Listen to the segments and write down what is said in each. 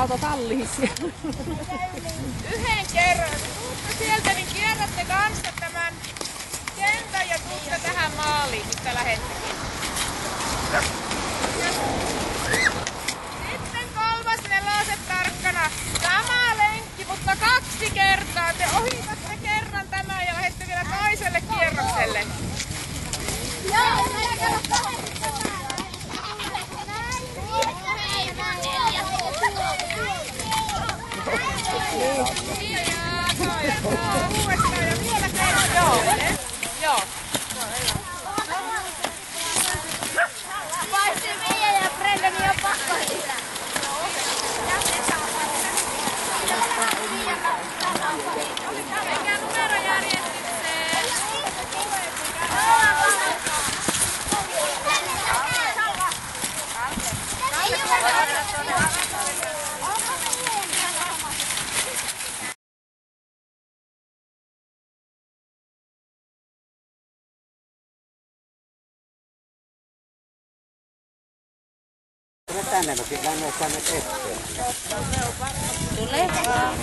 auto talliin siellä. Yhden kerran. Tuutte sieltä, niin kierrätte kanssa tämän kentän ja tuutte tähän maaliin, mistä lähettekin. Sitten 3.4. tarkkana. Sama lenkki, mutta 2 kertaa. Te ohitatte kerran tämän ja lähdette vielä toiselle kierrokselle. Joo. Paitsi Mia ja Brendan on pakko sitä. Mikä numerojärjestykseen? Tänne mä lämmin tänne eteen. Tulee vaan.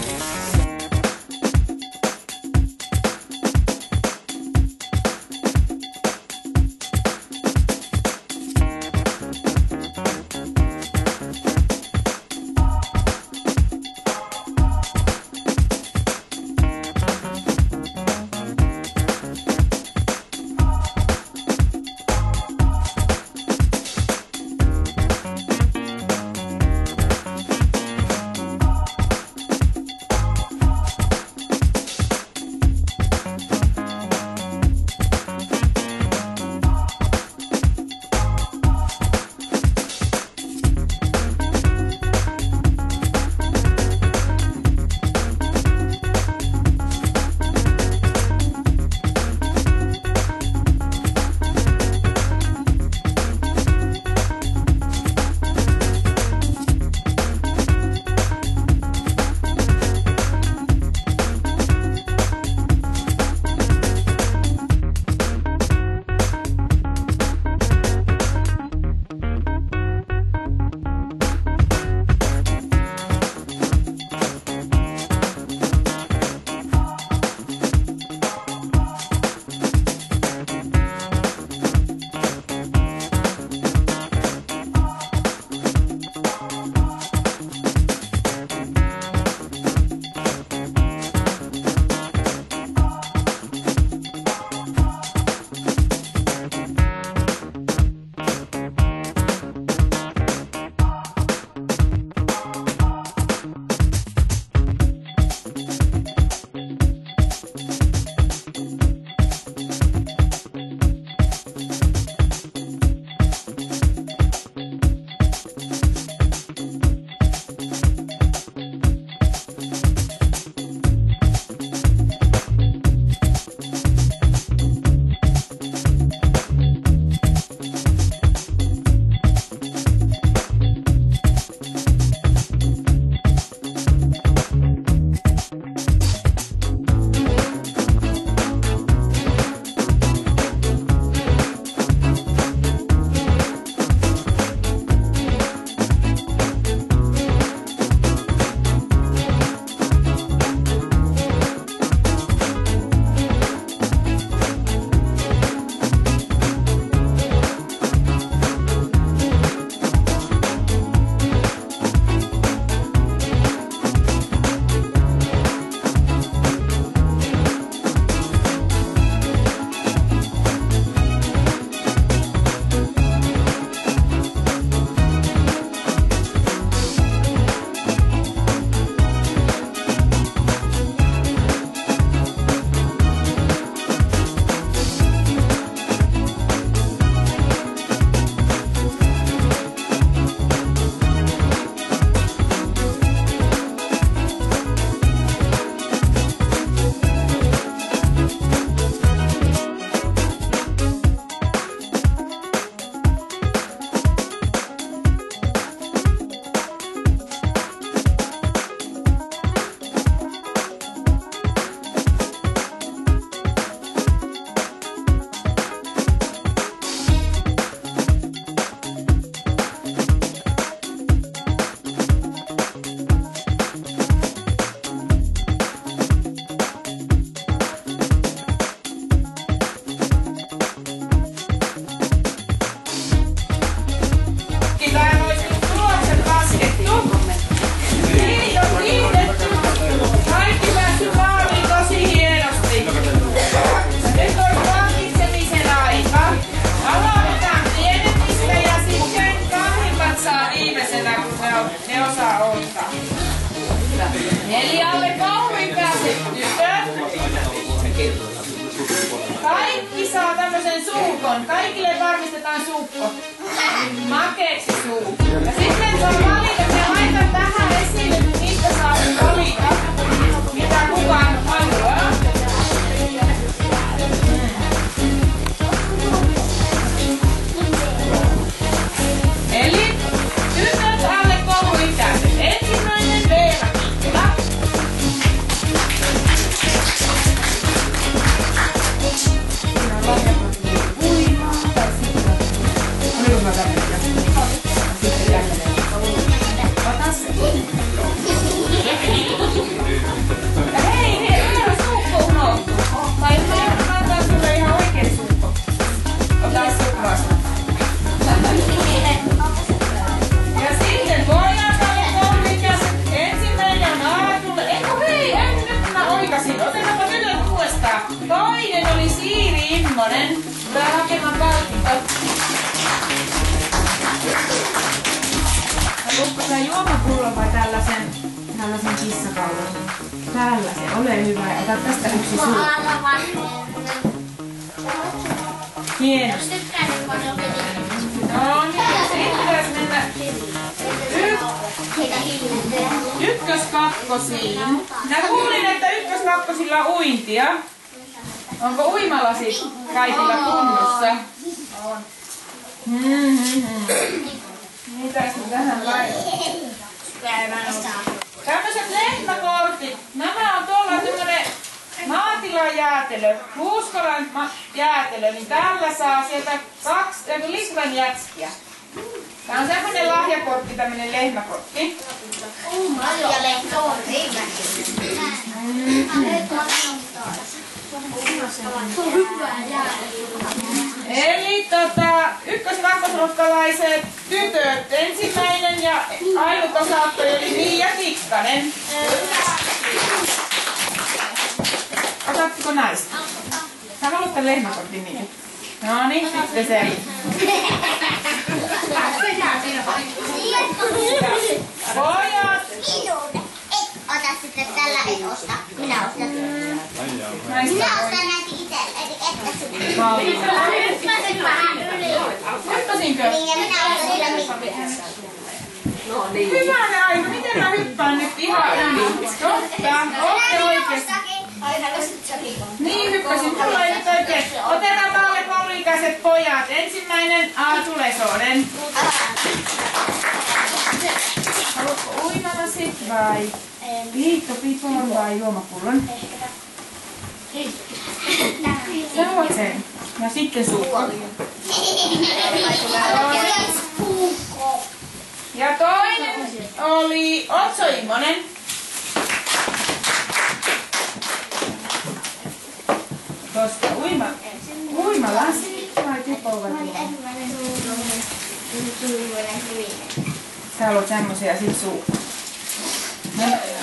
Kaikki saa tämmösen suukon. Kaikille varmistetaan suukko. Makeeksi suukko. Ja sitten saa valita, me laitan tähän esille, mistä saa valita, mitä kukaan haluaa. Eli tytöt alle kouluikäiset. Ensimmäinen Veera Kikkula. Hei, Veera suukko unohtuu. Tai mä antaa sulle ihan oikein suukko. Ota suklaasta. Ja sitten pojakalle kouluikäiset. Ensimmäinen on Aatulle. Eikö hei, nyt mä oikasin. Otetaanpa tytöt uudestaan. Toinen oli Siiri Immonen. Tää hakemaan palkinto. Haluatko sä juomapullon vai tällaisen kissakaulun? Tällaisen, ole hyvä. Ota tästä yksi suu. Hienosti. No niin, sitten pitäisi mennä ykköskakkosiin. Mä kuulin, että ykköskakkosilla on uintia. Onko uimalasit kaikilla kunnossa? On. Mitäs me tähän laitetaan? Tämmöiset lehmäkortit. Nämä on tuolla tämmönen maatilan jäätelö, Huuskolan jäätelö, niin tällä saa sieltä 2 litran jätskiä. Tää on semmonen lahjakortti, tämmönen lehmäkortti. Eli ykkös- ja kakkosluokkalaiset tytöt. Ensimmäinen ja ainut osaattaja oli Miia Kikkanen. Otatko näistä? Sä haluat tän lehmäkortin niin. No niin, sitten se. Pojat! Ota sitten tällä et osta. Minä ostan. Minä ostan näitä itselle, eli etkä sitten. Hyppäsinkö? Niin, ja minä ostan sillä mitään. Hyvänen aika, miten mä hyppään nyt ihan yli? Totta, ootte oikeesti. Niin, hyppäsin. Mulla ei nyt oikein. Otetaan alle kouluikäiset pojat. Ensimmäinen Aatu Lesonen. Haluatko uimalasit vai liittopipon vai juomapullon? Sä haluat sen. Ja sitten suukko. Ja toinen oli Otso Immonen. Tosta uimalasi vai tipouvat? Sä haluat semmosia sit suukko.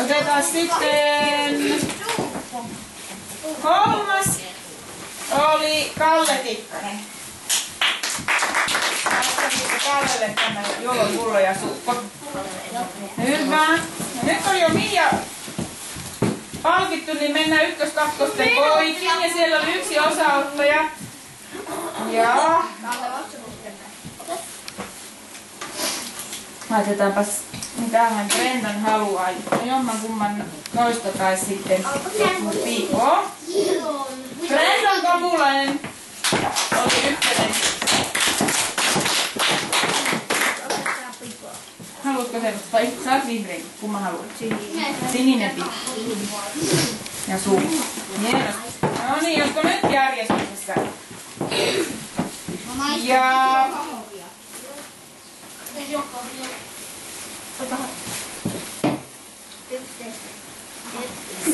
Otetaan sitten kolmas oli Kalle Tikkanen. Kallelle tämä juomapullo ja suukko. Hyvä. Nyt on jo Miia palkittu, niin mennään ykkös-kakkosten poikiin. Ja siellä oli yksi osaottaja. Ja laitetaanpas mitähän Brendan haluaa. Jomman kumman toista tai sitten Piipoo. Brendan Kopulainen oli ykkönen. Haluatko semmoista? Tai saat vihreä. Kumman haluat? Sininen Piippo. Ja suu. Hienosti. No niin, josko nyt järjestyksessä. Ja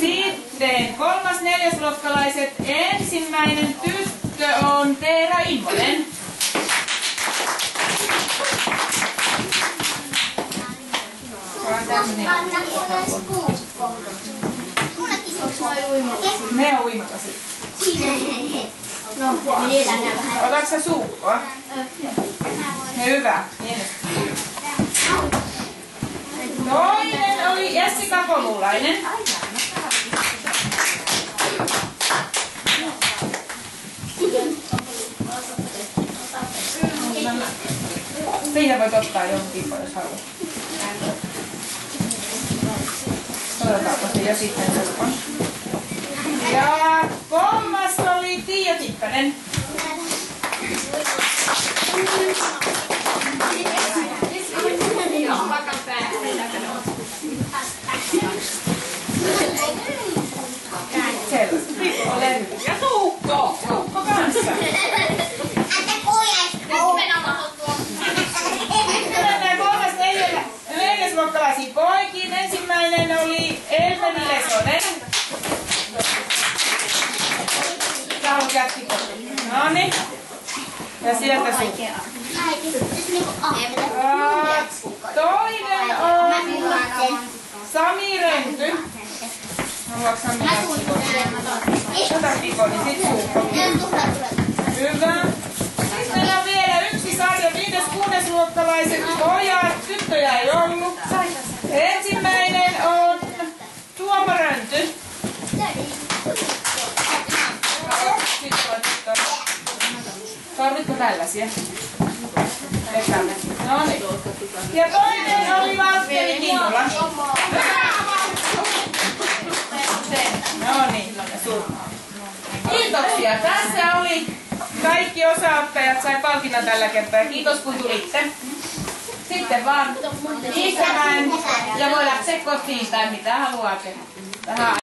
sitten kolmas neljäsluokkalaiset. Ensimmäinen tyttö on Teera Immonen. Ne on uimakasit. Otatko sä suukkoa? Hyvä, hienosti. Toinen oli Jessica Komulainen. Teija voit ottaa jonkin, jos haluat. Otetaanko se ja sitten Surpan. Ja kolmas oli Tiia Tikkanen. Ja Tuukko! Tuukko kanssa. Mennään kolmas neljäsluokkalaisiin poikiin. Ensimmäinen oli Elmeni Lesonen. Saanut jättikotiin. Noniin. Ja sieltä Sukka. Toinen on Sami Renty. Haluatko Sami jättikotiin? Ota pikoni, sit Sukka. Hyvä. Sitten meillä on vielä yksi sarja 5.–6.luokkalaiset pojat. Tyttöjä ei ollut. Ensimmäinen on Tuomo Rönty. Tarvitko tällaisia? No niin. Ja toinen oli Valtteri Kinnulla. No niin, kiitoksia. Tässä oli kaikki osaoppeet sai palkinnon tällä kertaa. Kiitos kun tulitte. Sitten vaan isämään ja voi lähteä kotiin tai mitä haluatte. Tähän